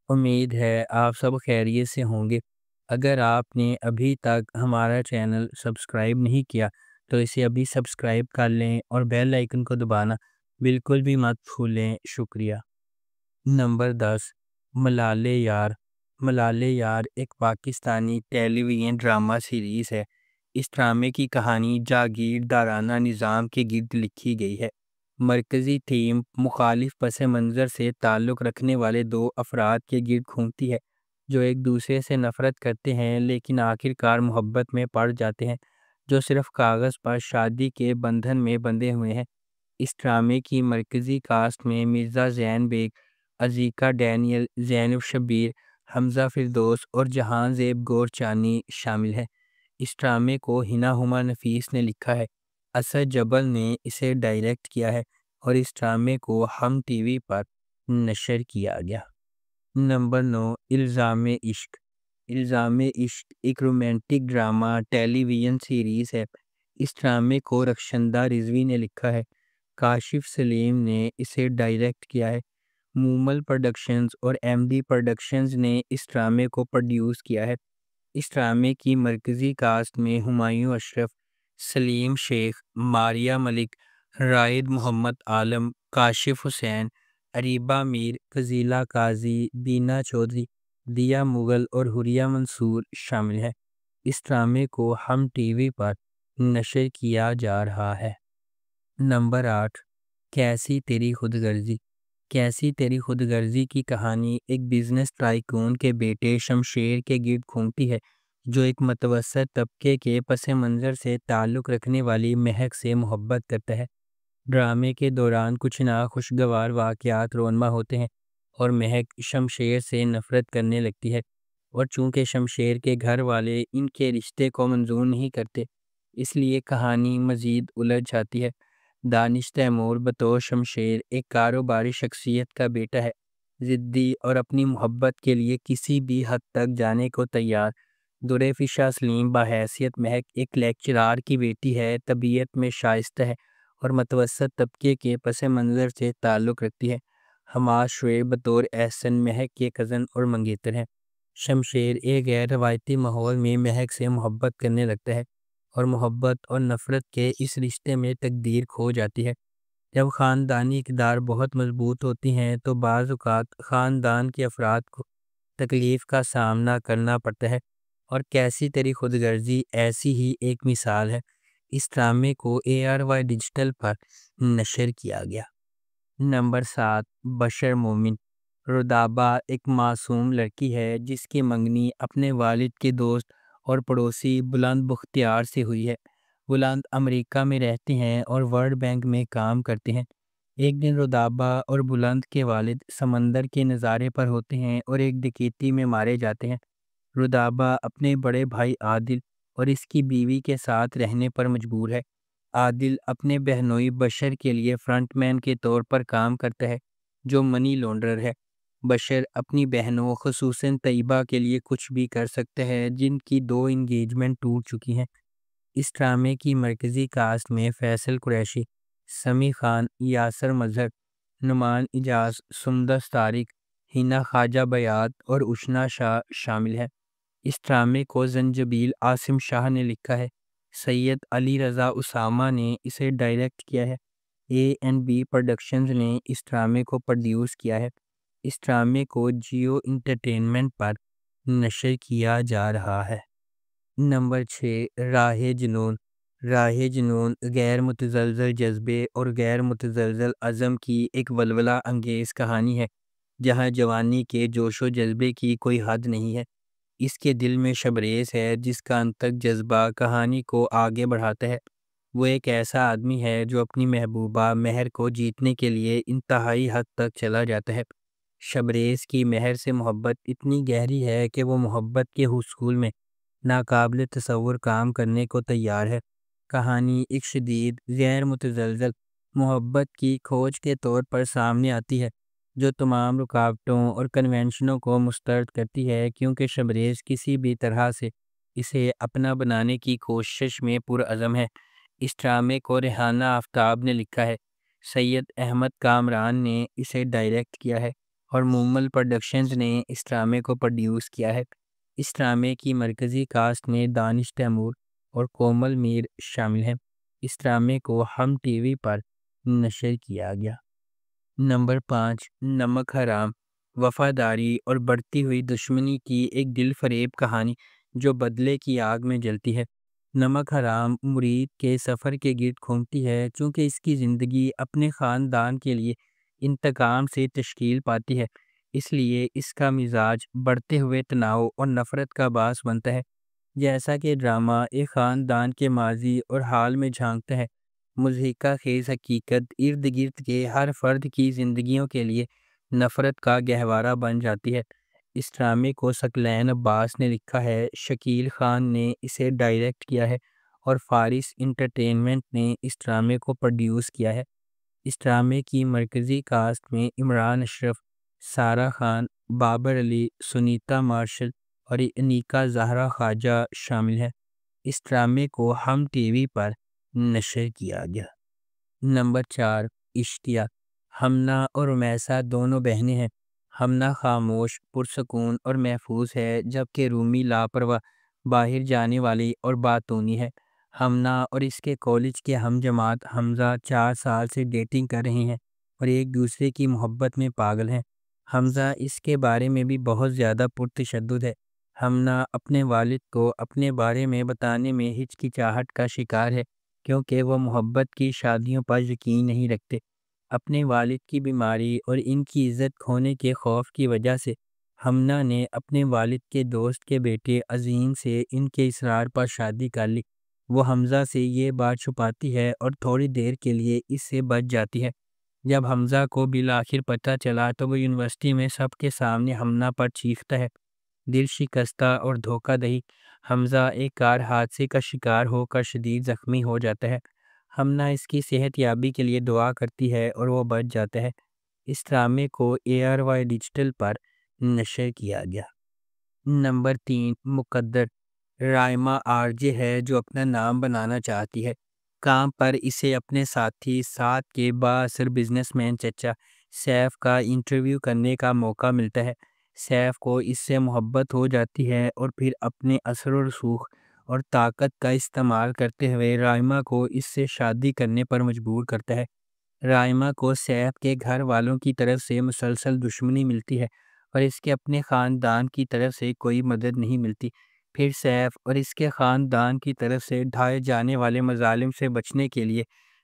امید ہے آپ سب خیریت سے ہوں گے۔ اگر آپ نے ابھی تک ہمارا چینل سبسکرائب نہیں کیا تو اسے ابھی سبسکرائب کر لیں اور بیل آئیکن کو دبانا بالکل بھی مت بھولیں۔ شکریہ۔ نمبر 10، ملالے یار۔ ملالے یار ایک پاکستانی ٹیلی ویژن ڈرامہ سیریز ہے۔ اس ڈرامے کی کہانی جاگیردارانہ نظام کے گرد لکھی گئی ہے۔ مرکزی تھیم مخالف پس منظر سے تعلق رکھنے والے دو افراد کے گرد گھومتی ہے جو ایک دوسرے سے نفرت کرتے ہیں لیکن آخر کار محبت میں پڑ جاتے ہیں، جو صرف کاغذ پر شادی کے بندھن میں بندھے ہوئے ہیں۔ اس ڈرامے کی مرکزی کاسٹ میں مرزا زین بیگ، عزیزہ ڈینیل، زینب شبیر، حمزہ فردوس اور جہاں زیب گورچانی شامل ہیں۔ اس ڈرامے کو ہنا ہما نفیس نے لکھا ہے۔ اسد جبل نے اسے ڈائریکٹ کیا ہے اور اس ڈرامے کو ہم ٹی وی پر نشر کیا گیا۔ نمبر 9، الزام عشق۔ الزام عشق ایک رومانٹک ڈرامہ ٹیلی ویژن سیریز ہے۔ اس ڈرامے کو رخشندہ رضوی نے لکھا ہے۔ کاشف سلیم نے اسے ڈائریکٹ کیا ہے۔ مومل پروڈکشنز اور ایم ڈی پروڈکشنز نے اس ڈرامے کو پروڈیوس کیا ہے۔ اس ڈرامے کی مرکزی کاسٹ میں ہمایوں اشرف، سلیم شیخ، ماریہ ملک، رائد محمد عالم، کاشف حسین، اریبہ میر، فضیلہ قاضی، بینا چودھری، دیا مغل اور حوریہ منصور شامل ہیں۔ اس ڈرامے کو ہم ٹی وی پر نشر کیا جا رہا ہے۔ نمبر 8، کیسی تیری خود غرضی۔ کیسی تیری خود غرضی کی کہانی ایک بزنس ٹائکون کے بیٹے شمشیر کے گرد گھومتی ہے جو ایک متوسط طبقے کے پس منظر سے تعلق رکھنے والی مہک سے محبت کرتا ہے۔ ڈرامے کے دوران کچھ ناخوشگوار واقعات رونما ہوتے ہیں اور مہک شمشیر سے نفرت کرنے لگتی ہے، اور چونکہ شمشیر کے گھر والے ان کے رشتے کو منظور نہیں کرتے اس لیے کہانی مزید الجھ جاتی ہے۔ دانش تیمور بطور شمشیر ایک کاروباری شخصیت کا بیٹا ہے، ضدی اور اپنی محبت کے لیے کسی بھی حد تک جانے کو تیار۔ دریفشا سلیم بحیثیت مہک ایک لیکچرار کی بیٹی ہے، طبیعت میں شائستہ ہے اور متوسط طبقے کے پس منظر سے تعلق رکھتی ہے۔ حماد شعیب بطور احسن مہک کے کزن اور منگیتر ہیں۔ شمشیر ایک غیر روایتی ماحول میں مہک سے محبت کرنے لگتا ہے اور محبت اور نفرت کے اس رشتے میں تقدیر کھو جاتی ہے۔ جب خاندانی اقدار بہت مضبوط ہوتی ہیں تو بعض اوقات خاندان کے افراد کو تکلیف کا سامنا کرنا پڑتا ہے، اور کیسی تیری خود غرضی ایسی ہی ایک مثال ہے۔ اس ڈرامے کو ARY ڈیجیٹل پر نشر کیا گیا۔ نمبر 7، بشر مومن۔ رودابہ ایک معصوم لڑکی ہے جس کی منگنی اپنے والد کے دوست اور پڑوسی بلند بختیار سے ہوئی ہے۔ بلند امریکہ میں رہتے ہیں اور ورلڈ بینک میں کام کرتے ہیں۔ ایک دن رودابہ اور بلند کے والد سمندر کے نظارے پر ہوتے ہیں اور ایک ڈکیتی میں مارے جاتے ہیں۔ رودابہ اپنے بڑے بھائی عادل اور اس کی بیوی کے ساتھ رہنے پر مجبور ہے۔ عادل اپنے بہنوئی بشر کے لیے فرنٹ مین کے طور پر کام کرتا ہے جو منی لانڈرر ہے۔ بشر اپنی بہنوں خصوصاً طیبہ کے لیے کچھ بھی کر سکتا ہے جن کی 2 انگیجمنٹ ٹوٹ چکی ہیں۔ اس ڈرامے کی مرکزی کاسٹ میں فیصل قریشی، سمیع خان، یاسر مظہر، نعمان اجاز، سندس طارق، ہنا خواجہ بیات اور اشنا شاہ شامل ہیں۔ اس ڈرامے کو زنجبیل عاصم شاہ نے لکھا ہے۔ سید علی رضا اسامہ نے اسے ڈائریکٹ کیا ہے۔ A&B پروڈکشنز نے اس ڈرامے کو پروڈیوس کیا ہے۔ اس ڈرامے کو جیو انٹرٹینمنٹ پر نشر کیا جا رہا ہے۔ نمبر 6، راہ جنون۔ راہ جنون غیر متزلزل جذبے اور غیر متزلزل عزم کی ایک ولولہ انگیز کہانی ہے جہاں جوانی کے جوش و جذبے کی کوئی حد نہیں ہے۔ اس کے دل میں شبریز ہے جس کا انتھک جذبہ کہانی کو آگے بڑھاتا ہے۔ وہ ایک ایسا آدمی ہے جو اپنی محبوبہ مہر کو جیتنے کے لیے انتہائی حد تک چلا جاتا ہے۔ شبریز کی مہر سے محبت اتنی گہری ہے کہ وہ محبت کے حصول میں ناقابل تصور کام کرنے کو تیار ہے۔ کہانی ایک شدید غیر متزلزل محبت کی کھوج کے طور پر سامنے آتی ہے جو تمام رکاوٹوں اور کنونشنوں کو مسترد کرتی ہے کیونکہ شبریز کسی بھی طرح سے اسے اپنا بنانے کی کوشش میں پرعزم ہے۔ اس ڈرامے کو ریحانہ آفتاب نے لکھا ہے۔ سید احمد کامران نے اسے ڈائریکٹ کیا ہے۔ اور مومل پروڈکشنز نے اس ڈرامے کو پروڈیوس کیا ہے۔ اس ڈرامے کی مرکزی کاسٹ میں دانش تیمور اور کومل میر شامل ہیں۔ اس ڈرامے کو ہم ٹی وی پر نشر کیا گیا۔ نمبر 5، نمک حرام، وفاداری اور بڑھتی ہوئی دشمنی کی ایک دل فریب کہانی جو بدلے کی آگ میں جلتی ہے۔ نمک حرام مرید کے سفر کے گرد گھومتی ہے، چونکہ اس کی زندگی اپنے خاندان کے لیے انتقام سے تشکیل پاتی ہے، اس لیے اس کا مزاج بڑھتے ہوئے تناؤ اور نفرت کا باعث بنتا ہے۔ جیسا کہ ڈرامہ ایک خاندان کے ماضی اور حال میں جھانکتا ہے، مضحکہ خیز حقیقت ارد گرد کے ہر فرد کی زندگیوں کے لیے نفرت کا گہوارہ بن جاتی ہے۔ اس ڈرامے کو ثقلین عباس نے لکھا ہے، شکیل خان نے اسے ڈائریکٹ کیا ہے اور فارس انٹرٹینمنٹ نے اس ڈرامے کو پروڈیوس کیا ہے۔ اس ڈرامے کی مرکزی کاسٹ میں عمران اشرف، سارہ خان، بابر علی، سنیتا مارشل اور انیکا زہرا خواجہ شامل ہیں۔ اس ڈرامے کو ہم ٹی وی پر نشر کیا گیا۔ نمبر 4، اشتیاق، ہمنا اور رمیسا دونوں بہنیں ہیں۔ ہمنا خاموش، پرسکون اور محفوظ ہے، جبکہ رومی لاپرواہ، باہر جانے والی اور باتونی ہے۔ ہمنا اور اس کے کالج کے ہم جماعت حمزہ 4 سال سے ڈیٹنگ کر رہے ہیں اور ایک دوسرے کی محبت میں پاگل ہیں۔ حمزہ اس کے بارے میں بھی بہت زیادہ پرتشدد ہے۔ ہمنا اپنے والد کو اپنے بارے میں بتانے میں ہچکچاہٹ کا شکار ہے، کیونکہ وہ محبت کی شادیوں پر یقین نہیں رکھتے۔ اپنے والد کی بیماری اور ان کی عزت کھونے کے خوف کی وجہ سے ہمنا نے اپنے والد کے دوست کے بیٹے عظیم سے ان کے اصرار پر شادی کر لی۔ وہ حمزہ سے یہ بات چھپاتی ہے اور تھوڑی دیر کے لیے اس سے بچ جاتی ہے۔ جب حمزہ کو بالآخر پتہ چلا تو وہ یونیورسٹی میں سب کے سامنے ہمنا پر چیختا ہے۔ دل شکستہ اور دھوکہ دہی، حمزہ ایک کار حادثے کا شکار ہو کر شدید زخمی ہو جاتا ہے۔ ہمنا اس کی صحت یابی کے لیے دعا کرتی ہے اور وہ بچ جاتا ہے۔ اس ڈرامے کو ARY ڈیجیٹل پر نشر کیا گیا۔ نمبر 3، مقدر، رائمہ RJ ہے جو اپنا نام بنانا چاہتی ہے۔ کام پر اسے اپنے ساتھی ساتھ کے بااثر بزنس مین چچا سیف کا انٹرویو کرنے کا موقع ملتا ہے۔ سیف کو اس سے محبت ہو جاتی ہے اور پھر اپنے اثر و رسوخ اور طاقت کا استعمال کرتے ہوئے رائمہ کو اس سے شادی کرنے پر مجبور کرتا ہے۔ رائمہ کو سیف کے گھر والوں کی طرف سے مسلسل دشمنی ملتی ہے اور اس کے اپنے خاندان کی طرف سے کوئی مدد نہیں ملتی۔ پھر سیف اور اس کے خاندان کی طرف سے ڈھائے جانے والے مظالم سے بچنے کے لیے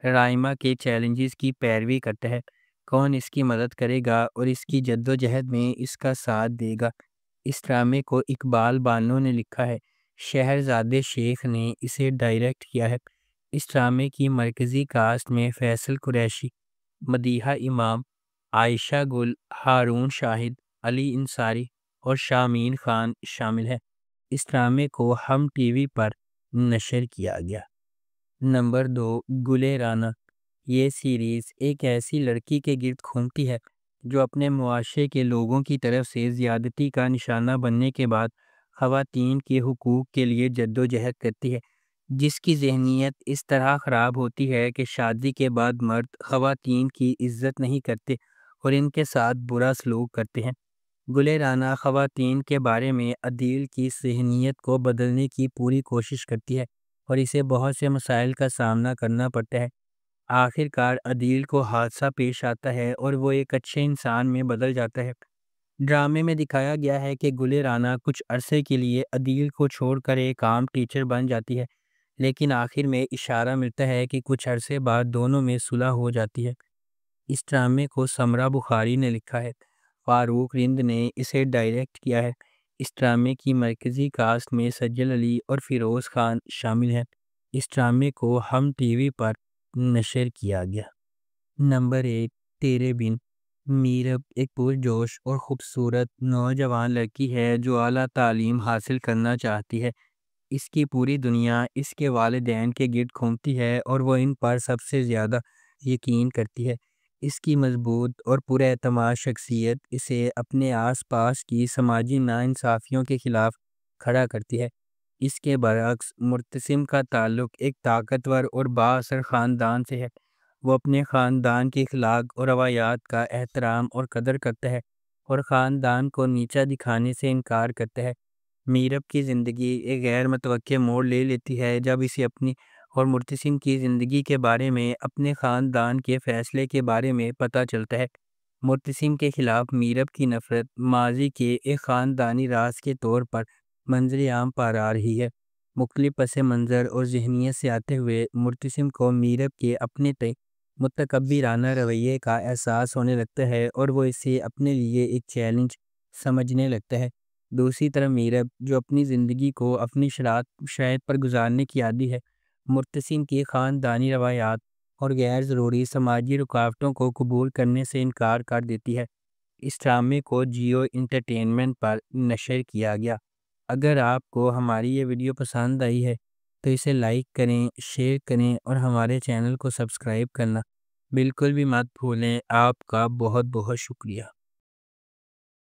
رائمہ کے چیلنجز کی پیروی کرتا ہے۔ کون اس کی مدد کرے گا اور اس کی جدوجہد میں اس کا ساتھ دے گا؟ اس ڈرامے کو اقبال بانو نے لکھا ہے، شہرزاد شیخ نے اسے ڈائریکٹ کیا ہے۔ اس ڈرامے کی مرکزی کاسٹ میں فیصل قریشی، مدیحہ امام، عائشہ گل، ہارون شاہد، علی انصاری اور شامین خان شامل ہیں۔ اس ڈرامے کو ہم ٹی وی پر نشر کیا گیا۔ نمبر 2، گلے رانا، یہ سیریز ایک ایسی لڑکی کے گرد گھومتی ہے جو اپنے معاشرے کے لوگوں کی طرف سے زیادتی کا نشانہ بننے کے بعد خواتین کے حقوق کے لیے جدوجہد کرتی ہے، جس کی ذہنیت اس طرح خراب ہوتی ہے کہ شادی کے بعد مرد خواتین کی عزت نہیں کرتے اور ان کے ساتھ برا سلوک کرتے ہیں۔ گلے رانا خواتین کے بارے میں عدیل کی ذہنیت کو بدلنے کی پوری کوشش کرتی ہے اور اسے بہت سے مسائل کا سامنا کرنا پڑتا ہے۔ آخر کار عدیل کو حادثہ پیش آتا ہے اور وہ ایک اچھے انسان میں بدل جاتا ہے۔ ڈرامے میں دکھایا گیا ہے کہ گلے رانا کچھ عرصے کے لیے عدیل کو چھوڑ کر ایک عام ٹیچر بن جاتی ہے، لیکن آخر میں اشارہ ملتا ہے کہ کچھ عرصے بعد دونوں میں صلح ہو جاتی ہے۔ اس ڈرامے کو سمرہ بخاری نے لکھا ہے، فاروق رند نے اسے ڈائریکٹ کیا ہے۔ اس ڈرامے کی مرکزی کاسٹ میں سجل علی اور فیروز خان شامل ہیں۔ اس ڈرامے کو ہم ٹی وی پر نشر کیا گیا۔ نمبر 1، تیرے بن، میرب ایک پرجوش اور خوبصورت نوجوان لڑکی ہے جو اعلیٰ تعلیم حاصل کرنا چاہتی ہے۔ اس کی پوری دنیا اس کے والدین کے گرد گھومتی ہے اور وہ ان پر سب سے زیادہ یقین کرتی ہے۔ اس کی مضبوط اور پراعتماد شخصیت اسے اپنے آس پاس کی سماجی ناانصافیوں کے خلاف کھڑا کرتی ہے۔ اس کے برعکس مرتسم کا تعلق ایک طاقتور اور بااثر خاندان سے ہے۔ وہ اپنے خاندان کے اخلاق اور روایات کا احترام اور قدر کرتا ہے اور خاندان کو نیچا دکھانے سے انکار کرتا ہے۔ میرب کی زندگی ایک غیر متوقع موڑ لے لیتی ہے جب اسے اپنی اور مرتسم کی زندگی کے بارے میں اپنے خاندان کے فیصلے کے بارے میں پتہ چلتا ہے۔ مرتسم کے خلاف میرب کی نفرت ماضی کے ایک خاندانی راز کے طور پر منظر عام پر آ رہی ہے۔ مختلف پس منظر اور ذہنیت سے آتے ہوئے مرتسم کو میرب کے اپنے متکبرانہ رویے کا احساس ہونے لگتا ہے اور وہ اسے اپنے لیے ایک چیلنج سمجھنے لگتا ہے۔ دوسری طرف میرب جو اپنی زندگی کو اپنی شرائط پر گزارنے کی عادی ہے، مرتسم کی خاندانی روایات اور غیر ضروری سماجی رکاوٹوں کو قبول کرنے سے انکار کر دیتی ہے۔ اس ڈرامے کو جیو انٹرٹینمنٹ پر نشر کیا گیا۔ اگر آپ کو ہماری یہ ویڈیو پسند آئی ہے تو اسے لائک کریں، شیئر کریں اور ہمارے چینل کو سبسکرائب کرنا بالکل بھی مت بھولیں۔ آپ کا بہت بہت شکریہ۔